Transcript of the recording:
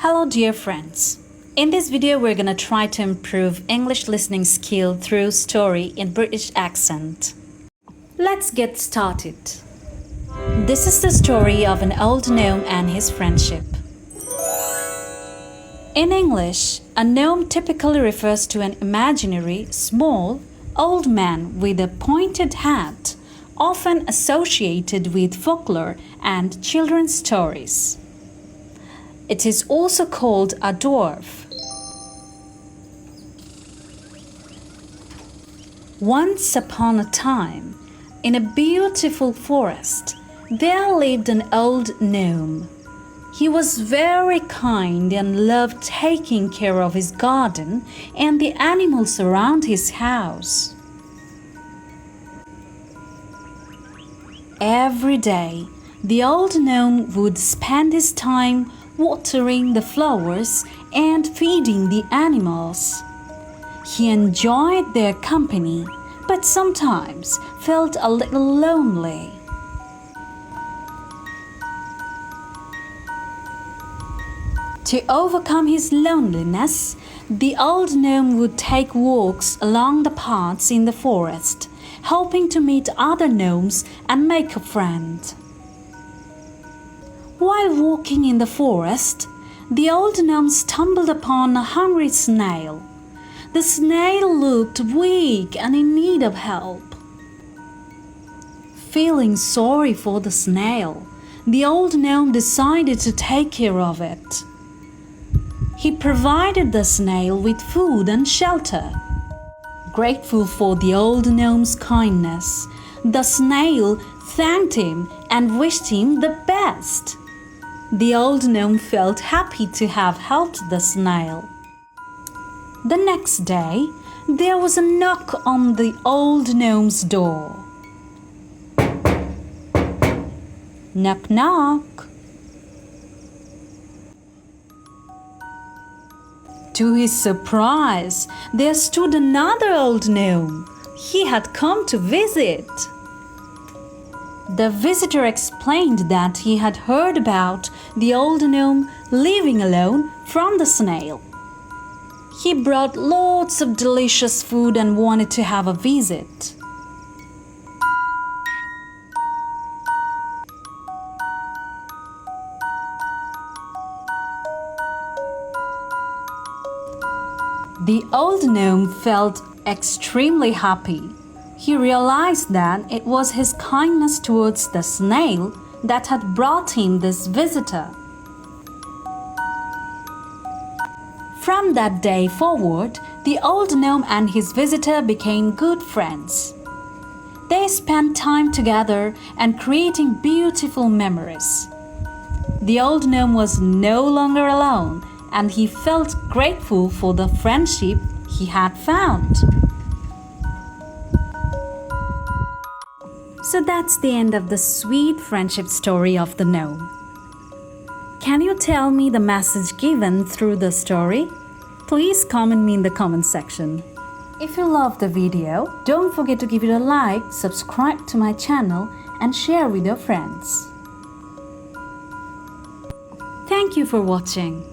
Hello dear friends. In this video we're gonna try to improve English listening skill through story in British accent. Let's get started. This is the story of an old gnome and his friendship. In English, a gnome typically refers to an imaginary, small, old man with a pointed hat, often associated with folklore and children's stories. It is also called a dwarf. Once upon a time, in a beautiful forest, there lived an old gnome. He was very kind and loved taking care of his garden and the animals around his house. Every day, the old gnome would spend his time watering the flowers and feeding the animals. He enjoyed their company, but sometimes felt a little lonely. To overcome his loneliness, the old gnome would take walks along the paths in the forest, hoping to meet other gnomes and make a friend. While walking in the forest, the old gnome stumbled upon a hungry snail. The snail looked weak and in need of help. Feeling sorry for the snail, the old gnome decided to take care of it. He provided the snail with food and shelter. Grateful for the old gnome's kindness, the snail thanked him and wished him the best. The old gnome felt happy to have helped the snail. The next day, there was a knock on the old gnome's door. Knock, knock. To his surprise, there stood another old gnome. He had come to visit. The visitor explained that he had heard about the old gnome living alone from the snail. He brought lots of delicious food and wanted to have a visit. The old gnome felt extremely happy. He realized that it was his kindness towards the snail that had brought him this visitor. From that day forward, the old gnome and his visitor became good friends. They spent time together and creating beautiful memories. The old gnome was no longer alone, and he felt grateful for the friendship he had found. So that's the end of the sweet friendship story of the gnome. Can you tell me the message given through the story? Please comment me in the comment section. If you loved the video, don't forget to give it a like, subscribe to my channel and share with your friends. Thank you for watching.